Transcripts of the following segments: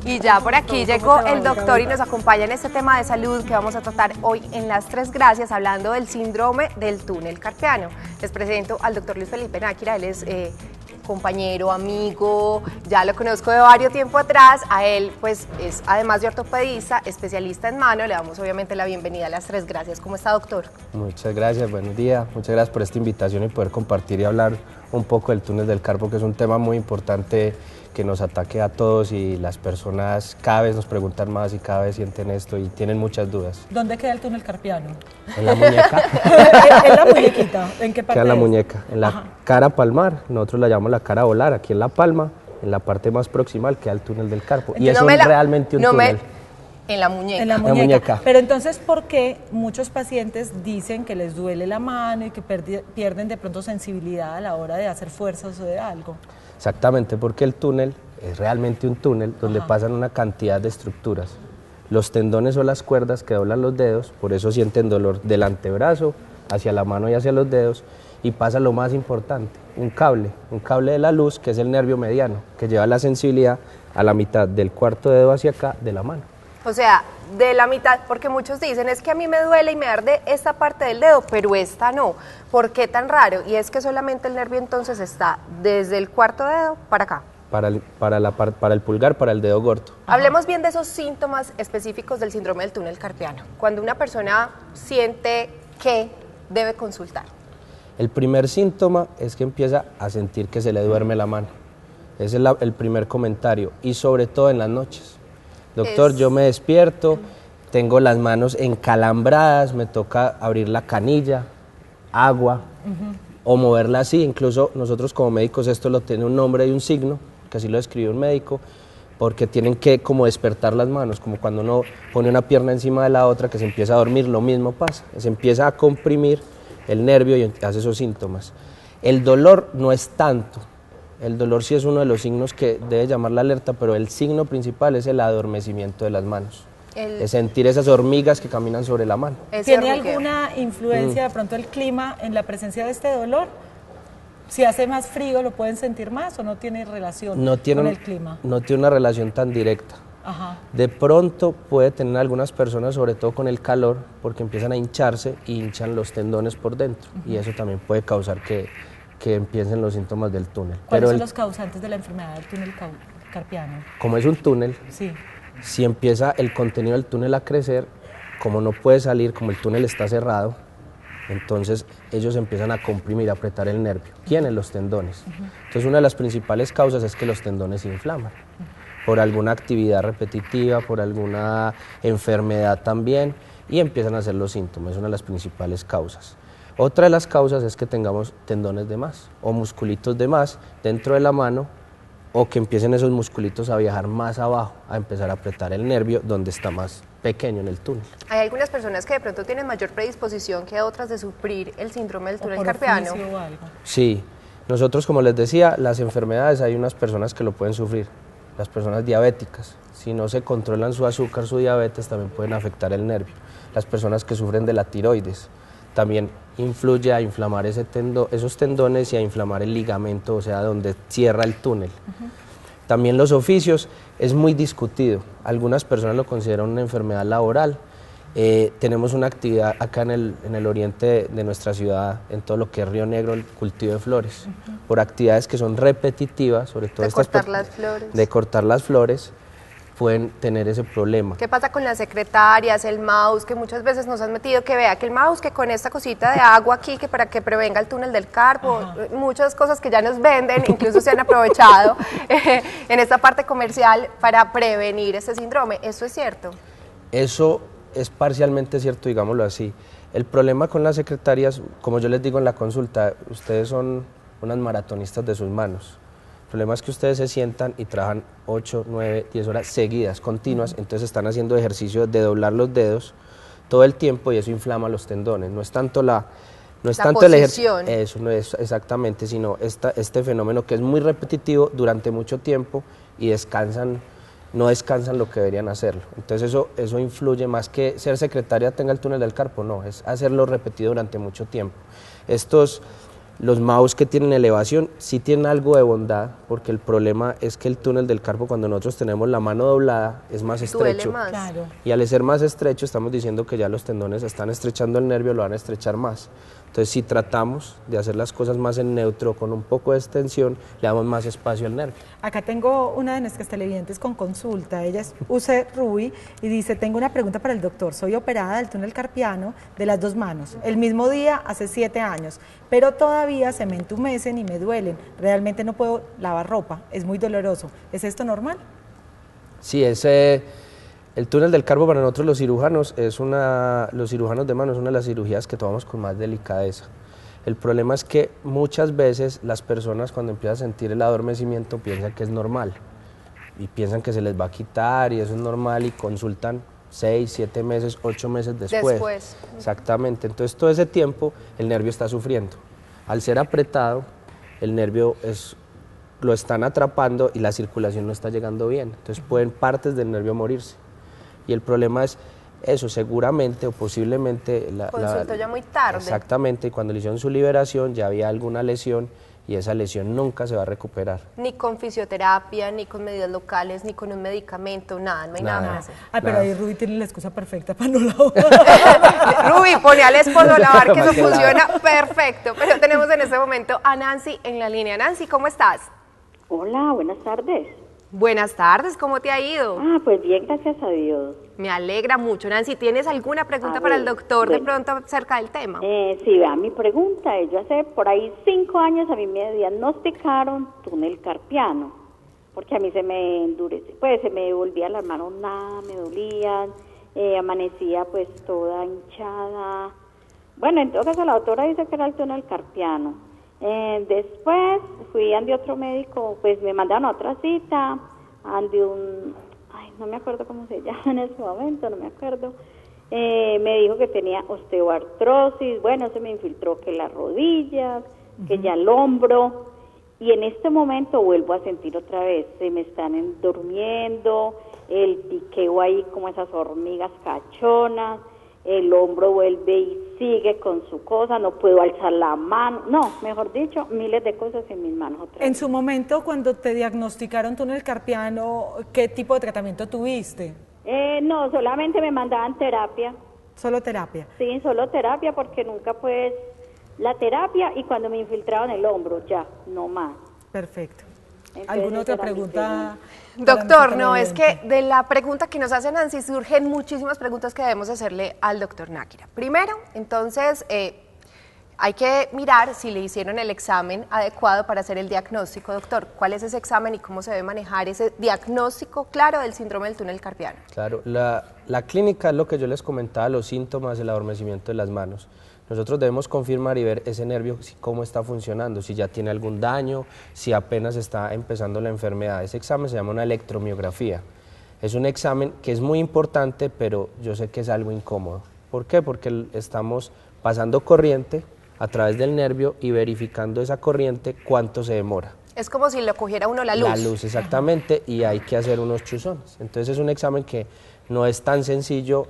Y ya por aquí llegó el doctor y nos acompaña en este tema de salud que vamos a tratar hoy en Las Tres Gracias, hablando del síndrome del túnel carpiano. Les presento al doctor Luis Felipe Náquira. Él es compañero, amigo, ya lo conozco de varios tiempo atrás. A él pues es, además de ortopedista, especialista en mano. Le damos obviamente la bienvenida a Las Tres Gracias. ¿Cómo está, doctor? Muchas gracias, buenos días, muchas gracias por esta invitación y poder compartir y hablar un poco del túnel del carpo, que es un tema muy importante que nos ataque a todos, y las personas cada vez nos preguntan más y cada vez sienten esto y tienen muchas dudas. ¿Dónde queda el túnel carpiano? En la muñeca. ¿En la muñequita? ¿En qué parte? Queda en la es? muñeca, en la cara palmar, nosotros la llamamos la cara volar, aquí en la palma, en la parte más proximal queda el túnel del carpo. Entonces, y es realmente un túnel. En la muñeca. En la muñeca. Pero entonces, ¿por qué muchos pacientes dicen que les duele la mano y que pierden de pronto sensibilidad a la hora de hacer fuerzas o de algo? Exactamente, porque el túnel es realmente un túnel donde pasan una cantidad de estructuras. Los tendones o las cuerdas que doblan los dedos, por eso sienten dolor del antebrazo hacia la mano y hacia los dedos, y pasa lo más importante, un cable de la luz, que es el nervio mediano, que lleva la sensibilidad a la mitad del cuarto dedo hacia acá de la mano. O sea, de la mitad, porque muchos dicen, es que a mí me duele y me arde esta parte del dedo, pero esta no. ¿Por qué tan raro? Y es que solamente el nervio entonces está desde el cuarto dedo para acá. Para el pulgar, para el dedo gordo. Hablemos bien de esos síntomas específicos del síndrome del túnel carpiano. Cuando una persona siente que debe consultar. El primer síntoma es que empieza a sentir que se le duerme la mano. Ese es el primer comentario, y sobre todo en las noches. Doctor, yo me despierto, tengo las manos encalambradas, me toca abrir la canilla, agua, o moverla así. Incluso nosotros como médicos esto lo tiene un nombre y un signo, que así lo describe un médico, porque tienen que como despertar las manos, como cuando uno pone una pierna encima de la otra que se empieza a dormir, lo mismo pasa, se empieza a comprimir el nervio y hace esos síntomas. El dolor no es tanto. El dolor sí es uno de los signos que debe llamar la alerta, pero el signo principal es el adormecimiento de las manos. Es sentir esas hormigas que caminan sobre la mano. ¿Tiene alguna influencia de pronto el clima en la presencia de este dolor? Si hace más frío, ¿lo pueden sentir más o no tiene relación con el clima? No tiene una relación tan directa. De pronto puede tener algunas personas, sobre todo con el calor, porque empiezan a hincharse y hinchan los tendones por dentro, y eso también puede causar que empiecen los síntomas del túnel. ¿Cuáles son los causantes de la enfermedad del túnel carpiano? Como es un túnel, si empieza el contenido del túnel a crecer, como no puede salir, como el túnel está cerrado, entonces ellos empiezan a comprimir, a apretar el nervio. ¿Quiénes? Los tendones. Entonces una de las principales causas es que los tendones se inflaman, por alguna actividad repetitiva, por alguna enfermedad también, y empiezan a hacer los síntomas. Es una de las principales causas. Otra de las causas es que tengamos tendones de más o musculitos de más dentro de la mano, o que empiecen esos musculitos a viajar más abajo, a empezar a apretar el nervio donde está más pequeño en el túnel. Hay algunas personas que de pronto tienen mayor predisposición que otras de sufrir el síndrome del túnel carpiano. O algo. Sí, nosotros, como les decía, las enfermedades, hay unas personas que lo pueden sufrir, las personas diabéticas. Si no se controlan su azúcar, su diabetes, también pueden afectar el nervio. Las personas que sufren de la tiroides también influye a inflamar esos tendones y a inflamar el ligamento, o sea, donde cierra el túnel. También los oficios, es muy discutido. Algunas personas lo consideran una enfermedad laboral. Tenemos una actividad acá en el oriente de nuestra ciudad, en todo lo que es Río Negro, el cultivo de flores, por actividades que son repetitivas, sobre todo de cortar las flores. De cortar las flores, pueden tener ese problema. ¿Qué pasa con las secretarias, el mouse, que muchas veces nos han metido, que vea que el mouse, que con esta cosita de agua aquí, que para que prevenga el túnel del carpo, muchas cosas que ya nos venden, incluso se han aprovechado en esta parte comercial para prevenir ese síndrome? ¿Eso es cierto? Eso es parcialmente cierto, digámoslo así. El problema con las secretarias, como yo les digo en la consulta, ustedes son unas maratonistas de sus manos. El problema es que ustedes se sientan y trabajan 8, 9, 10 horas seguidas, continuas, entonces están haciendo ejercicio de doblar los dedos todo el tiempo, y eso inflama los tendones. No es tanto el ejercicio, eso no es exactamente, sino este fenómeno que es muy repetitivo durante mucho tiempo, y no descansan lo que deberían hacerlo. Entonces eso influye, más que ser secretaria tenga el túnel del carpo, no, es hacerlo repetido durante mucho tiempo. Los mouse que tienen elevación sí tienen algo de bondad, porque el problema es que el túnel del carpo, cuando nosotros tenemos la mano doblada, es más estrecho. Más. Claro. Y al ser más estrecho, estamos diciendo que ya los tendones están estrechando el nervio, lo van a estrechar más. Entonces, si tratamos de hacer las cosas más en neutro, con un poco de extensión, le damos más espacio al nervio. Acá tengo una de nuestras televidentes con consulta. Ella es Use Ruby y dice: tengo una pregunta para el doctor. Soy operada del túnel carpiano de las 2 manos. El mismo día, hace 7 años. Pero todavía se me entumecen y me duelen. Realmente no puedo lavar ropa. Es muy doloroso. ¿Es esto normal? Sí, el túnel del carpo para nosotros los cirujanos los cirujanos de mano es una de las cirugías que tomamos con más delicadeza. El problema es que muchas veces las personas, cuando empiezan a sentir el adormecimiento, piensan que es normal y piensan que se les va a quitar y eso es normal y consultan 6, 7 meses, 8 meses después. Exactamente, entonces todo ese tiempo el nervio está sufriendo. Al ser apretado, el nervio lo están atrapando y la circulación no está llegando bien, entonces pueden partes del nervio morirse. Y el problema es eso, seguramente o posiblemente... Consultó ya muy tarde. Exactamente, y cuando le hicieron su liberación ya había alguna lesión y esa lesión nunca se va a recuperar. Ni con fisioterapia, ni con medidas locales, ni con un medicamento, nada, no hay nada más. Ay, pero ahí Ruby tiene la excusa perfecta para no lavar. Ruby, pone al esposo a lavar, que eso funciona perfecto. Pero tenemos en este momento a Nancy en la línea. Nancy, ¿cómo estás? Hola, buenas tardes. Buenas tardes, ¿cómo te ha ido? Pues bien, gracias a Dios. Me alegra mucho. Nancy, ¿tienes alguna pregunta para el doctor de pronto acerca del tema? Sí, vea, mi pregunta es, yo hace por ahí 5 años a mí me diagnosticaron túnel carpiano, porque a mí se me endureció, pues se me volvía las manos nada, me dolían, amanecía pues toda hinchada. Bueno, en todo caso la doctora dice que era el túnel carpiano. Después fui ante otro médico, pues me mandaron a otra cita, ante no me acuerdo cómo se llama en ese momento, no me acuerdo. Me dijo que tenía osteoartrosis, bueno, se me infiltró que las rodillas, que ya el hombro, y en este momento vuelvo a sentir otra vez, se me están durmiendo, el piqueo ahí como esas hormigas cachonas, el hombro vuelve y sigue con su cosa, no puedo alzar la mano, no, mejor dicho, miles de cosas en mis manos otra vez. En su momento, cuando te diagnosticaron túnel carpiano, ¿qué tipo de tratamiento tuviste? No, solamente me mandaban terapia. ¿Solo terapia? Sí, solo terapia, porque nunca pues, la terapia y cuando me infiltraban el hombro, ya, no más. Perfecto. Entonces, ¿Alguna otra pregunta? Doctor, no, es que de la pregunta que nos hace Nancy surgen muchísimas preguntas que debemos hacerle al doctor Náquira. Primero, entonces, hay que mirar si le hicieron el examen adecuado para hacer el diagnóstico. Doctor, ¿cuál es ese examen y cómo se debe manejar ese diagnóstico claro del síndrome del túnel carpiano? Claro, la clínica es lo que yo les comentaba, los síntomas, el adormecimiento de las manos. Nosotros debemos confirmar y ver ese nervio cómo está funcionando, si ya tiene algún daño, si apenas está empezando la enfermedad. Ese examen se llama una electromiografía. Es un examen que es muy importante, pero yo sé que es algo incómodo. ¿Por qué? Porque estamos pasando corriente a través del nervio y verificando esa corriente cuánto se demora. Es como si le cogiera uno la luz. La luz, exactamente, y hay que hacer unos chuzones. Entonces es un examen que no es tan sencillo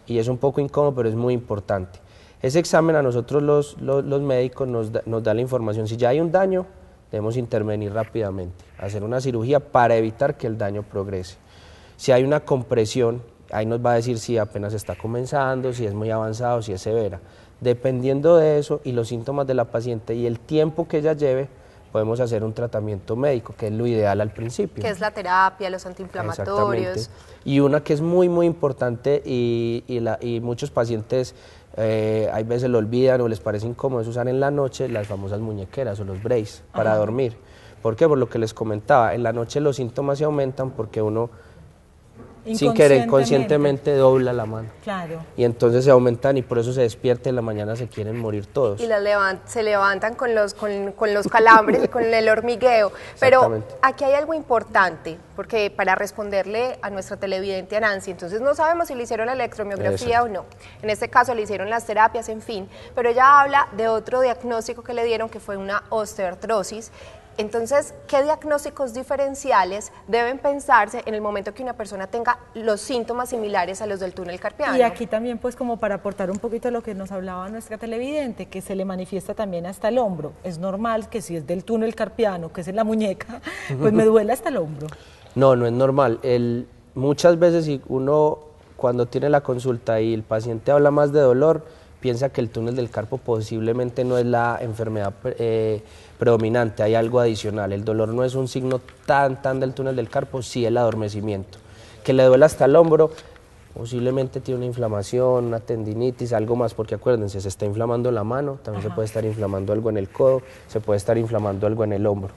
y es un poco incómodo, pero es muy importante. Ese examen a nosotros los médicos nos da la información. Si ya hay un daño, debemos intervenir rápidamente, hacer una cirugía para evitar que el daño progrese. Si hay una compresión, ahí nos va a decir si apenas está comenzando, si es muy avanzado, si es severa. Dependiendo de eso y los síntomas de la paciente y el tiempo que ella lleve, podemos hacer un tratamiento médico, que es lo ideal al principio. Que es la terapia, los antiinflamatorios. Y una que es muy, muy importante y muchos pacientes hay veces lo olvidan o les parece incómodo es usar en la noche las famosas muñequeras o los braces para dormir. ¿Por qué? Por lo que les comentaba, en la noche los síntomas se aumentan porque uno sin querer conscientemente dobla la mano. Claro. Y entonces se aumentan y por eso se despierta y en la mañana se quieren morir todos. Y se levantan con los calambres y con el hormigueo. Pero aquí hay algo importante, porque para responderle a nuestra televidente a Nancy, entonces no sabemos si le hicieron la electromiografía o no. En este caso le hicieron las terapias, en fin. Pero ella habla de otro diagnóstico que le dieron, que fue una osteoartrosis. Entonces, ¿qué diagnósticos diferenciales deben pensarse en el momento que una persona tenga los síntomas similares a los del túnel carpiano? Y aquí también, pues, como para aportar un poquito lo que nos hablaba nuestra televidente, que se le manifiesta también hasta el hombro. Es normal que si es del túnel carpiano, que es en la muñeca, pues me duele hasta el hombro. No, no es normal. Muchas veces si uno cuando tiene la consulta y el paciente habla más de dolor, piensa que el túnel del carpo posiblemente no es la enfermedad predominante, hay algo adicional. El dolor no es un signo tan del túnel del carpo, sí el adormecimiento. Que le duele hasta el hombro, posiblemente tiene una inflamación, una tendinitis, algo más, porque acuérdense, se está inflamando la mano, también se puede estar inflamando algo en el codo, se puede estar inflamando algo en el hombro.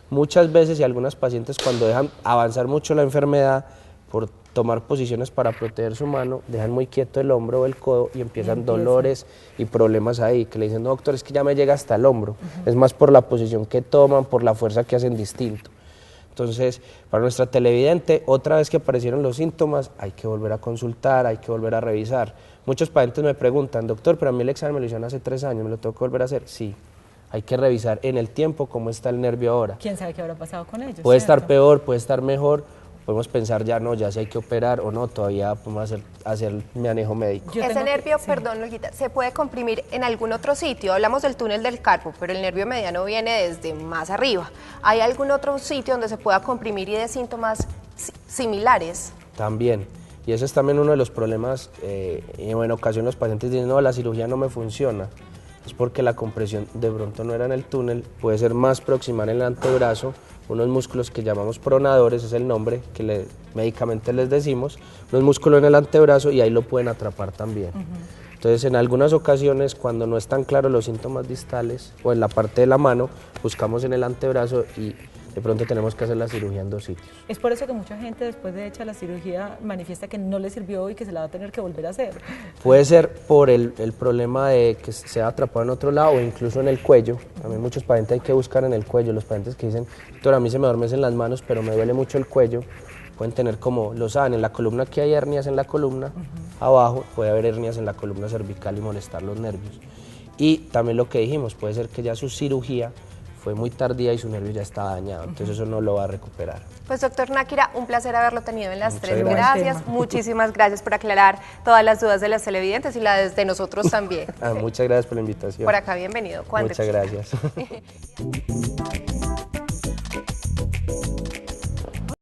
Muchas veces y algunas pacientes cuando dejan avanzar mucho la enfermedad, por tomar posiciones para proteger su mano, dejan muy quieto el hombro o el codo y empiezan dolores y problemas ahí, que le dicen, no, doctor, es que ya me llega hasta el hombro. Es más por la posición que toman, por la fuerza que hacen distinto. Entonces, para nuestra televidente, otra vez que aparecieron los síntomas, hay que volver a consultar, hay que volver a revisar. Muchos pacientes me preguntan, doctor, pero a mí el examen me lo hicieron hace 3 años, ¿me lo tengo que volver a hacer? Sí. Hay que revisar en el tiempo cómo está el nervio ahora. ¿Quién sabe qué habrá pasado con ellos? Puede estar peor, puede estar mejor. Podemos pensar ya no, ya si hay que operar o no, todavía podemos hacer manejo médico. Ese nervio, perdón, Olguita, ¿se puede comprimir en algún otro sitio? Hablamos del túnel del carpo, pero el nervio mediano viene desde más arriba. ¿Hay algún otro sitio donde se pueda comprimir y de síntomas similares? También, y eso es también uno de los problemas, en ocasión los pacientes dicen, no, la cirugía no me funciona. Es porque la compresión de pronto no era en el túnel, puede ser más proximal en el antebrazo, unos músculos que llamamos pronadores, es el nombre que médicamente les decimos, unos músculos en el antebrazo y ahí lo pueden atrapar también. Entonces, en algunas ocasiones, cuando no están claros los síntomas distales o en la parte de la mano, buscamos en el antebrazo y de pronto tenemos que hacer la cirugía en 2 sitios. Es por eso que mucha gente después de hecha la cirugía manifiesta que no le sirvió y que se la va a tener que volver a hacer. Puede ser por el problema de que se ha atrapado en otro lado o incluso en el cuello. También muchos pacientes hay que buscar en el cuello. Los pacientes que dicen, doctor, a mí se me adormecen las manos, pero me duele mucho el cuello. Pueden tener como, lo saben, en la columna que hay hernias en la columna, abajo puede haber hernias en la columna cervical y molestar los nervios. Y también lo que dijimos, puede ser que ya su cirugía fue muy tardía y su nervio ya está dañado, entonces eso no lo va a recuperar. Pues doctor Náquira, un placer haberlo tenido en las Muchas 3 gracias. gracias. Muchísimas gracias por aclarar todas las dudas de las televidentes y las de nosotros también. Muchas gracias por la invitación. Por acá, bienvenido. Muchas gracias.